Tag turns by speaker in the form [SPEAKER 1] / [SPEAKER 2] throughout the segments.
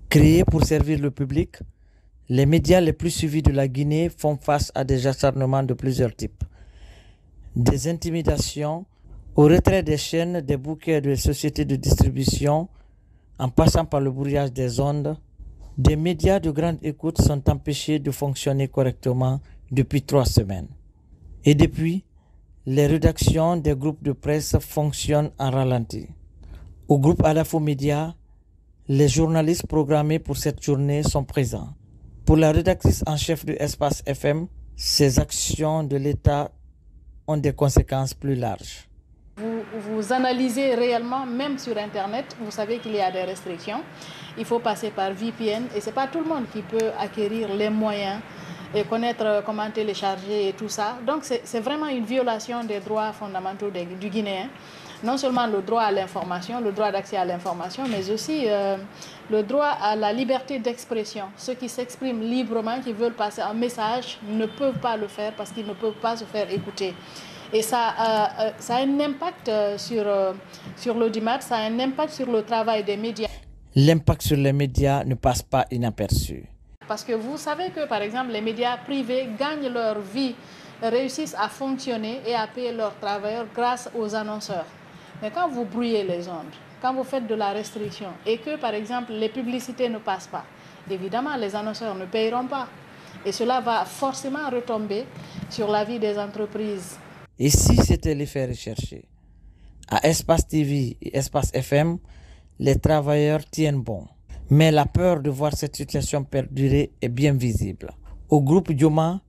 [SPEAKER 1] Créés pour servir le public, les médias les plus suivis de la Guinée font face à des acharnements de plusieurs types. Des intimidations, au retrait des chaînes, des bouquets de sociétés de distribution, en passant par le brouillage des ondes, des médias de grande écoute sont empêchés de fonctionner correctement depuis 3 semaines. Et depuis, les rédactions des groupes de presse fonctionnent en ralenti. Au groupe Alafo Média, les journalistes programmés pour cette journée sont présents. Pour la rédactrice en chef de Espace FM, ces actions de l'État ont des conséquences plus larges.
[SPEAKER 2] Vous analysez réellement, même sur Internet, vous savez qu'il y a des restrictions. Il faut passer par VPN et ce n'est pas tout le monde qui peut acquérir les moyens et connaître comment télécharger et tout ça. Donc c'est vraiment une violation des droits fondamentaux du Guinéen. Non seulement le droit à l'information, le droit d'accès à l'information, mais aussi le droit à la liberté d'expression. Ceux qui s'expriment librement, qui veulent passer un message, ne peuvent pas le faire parce qu'ils ne peuvent pas se faire écouter. Et ça a un impact sur l'audimat, ça a un impact sur le travail des médias.
[SPEAKER 1] L'impact sur les médias ne passe pas inaperçu.
[SPEAKER 2] Parce que vous savez que, par exemple, les médias privés gagnent leur vie, réussissent à fonctionner et à payer leurs travailleurs grâce aux annonceurs. Mais quand vous brouillez les ondes, quand vous faites de la restriction et que, par exemple, les publicités ne passent pas, évidemment, les annonceurs ne payeront pas. Et cela va forcément retomber sur la vie des entreprises.
[SPEAKER 1] Et si c'était l'effet recherché? À Espace TV et Espace FM, les travailleurs tiennent bon. Mais la peur de voir cette situation perdurer est bien visible. Au groupe Dioma,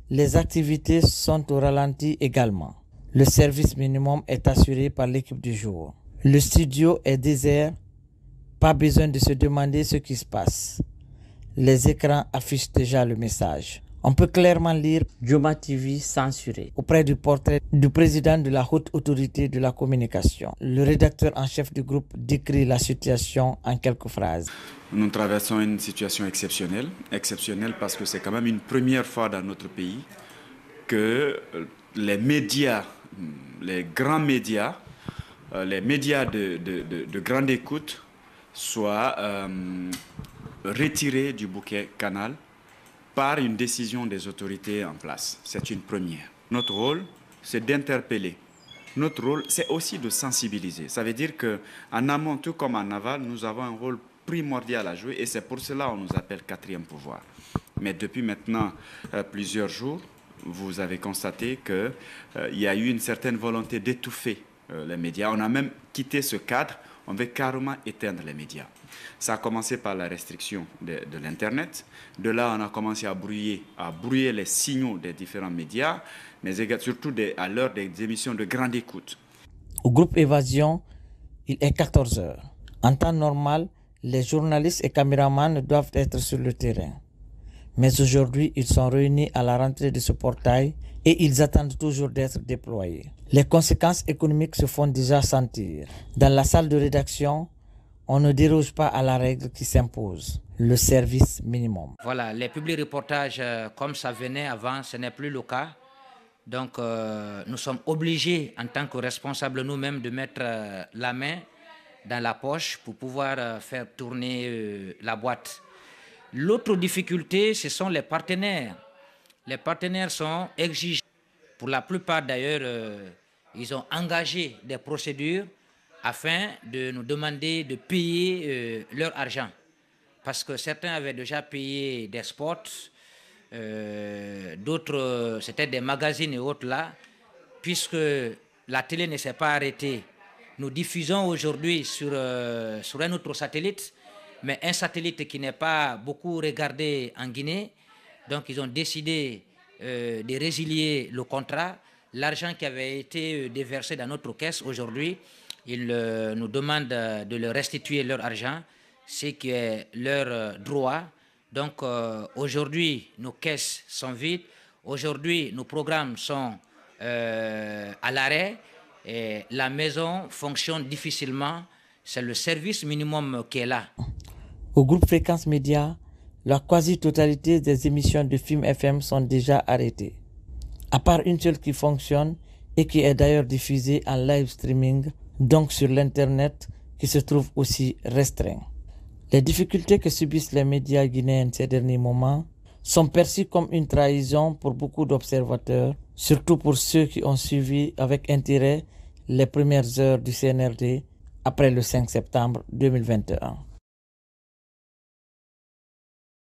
[SPEAKER 1] les activités sont au ralenti également. Le service minimum est assuré par l'équipe du jour. Le studio est désert, pas besoin de se demander ce qui se passe. Les écrans affichent déjà le message. On peut clairement lire Dioma TV censuré auprès du portrait du président de la haute autorité de la communication. Le rédacteur en chef du groupe décrit la situation en quelques phrases.
[SPEAKER 3] Nous traversons une situation exceptionnelle. Exceptionnelle parce que c'est quand même une première fois dans notre pays que les médias, les grands médias, les médias de grande écoute soient retirés du bouquet Canal par une décision des autorités en place. C'est une première. Notre rôle, c'est d'interpeller. Notre rôle, c'est aussi de sensibiliser. Ça veut dire qu'en amont, tout comme en aval, nous avons un rôle primordial à jouer et c'est pour cela qu'on nous appelle quatrième pouvoir. Mais depuis maintenant plusieurs jours, vous avez constaté qu'il y a eu une certaine volonté d'étouffer les médias. On a même quitté ce cadre, on veut carrément éteindre les médias. Ça a commencé par la restriction de l'Internet. De là, on a commencé à brouiller les signaux des différents médias, mais surtout à l'heure des émissions de grande écoute.
[SPEAKER 1] Au groupe Évasion, il est 14 heures. En temps normal, les journalistes et caméramans doivent être sur le terrain. Mais aujourd'hui, ils sont réunis à la rentrée de ce portail et ils attendent toujours d'être déployés. Les conséquences économiques se font déjà sentir. Dans la salle de rédaction, on ne déroge pas à la règle qui s'impose, le service minimum.
[SPEAKER 4] Voilà, les publics reportages, comme ça venait avant, ce n'est plus le cas. Donc, nous sommes obligés, en tant que responsables nous-mêmes, de mettre la main dans la poche pour pouvoir faire tourner la boîte. L'autre difficulté, ce sont les partenaires. Les partenaires sont exigeants. Pour la plupart, d'ailleurs, ils ont engagé des procédures afin de nous demander de payer leur argent. Parce que certains avaient déjà payé des spots, d'autres, c'était des magazines et autres là. Puisque la télé ne s'est pas arrêtée, nous diffusons aujourd'hui sur un autre satellite, mais un satellite qui n'est pas beaucoup regardé en Guinée. Donc ils ont décidé de résilier le contrat. L'argent qui avait été déversé dans notre caisse aujourd'hui, ils nous demandent de leur restituer leur argent, ce qui est leur droit. Donc aujourd'hui, nos caisses sont vides. Aujourd'hui, nos programmes sont à l'arrêt. Et la maison fonctionne difficilement. C'est le service minimum qui est là.
[SPEAKER 1] Au groupe Fréquence Média, la quasi-totalité des émissions de Film FM sont déjà arrêtées. À part une seule qui fonctionne et qui est d'ailleurs diffusée en live streaming, donc sur l'Internet, qui se trouve aussi restreint. Les difficultés que subissent les médias guinéens ces derniers moments sont perçues comme une trahison pour beaucoup d'observateurs, surtout pour ceux qui ont suivi avec intérêt les premières heures du CNRD après le 5 septembre 2021.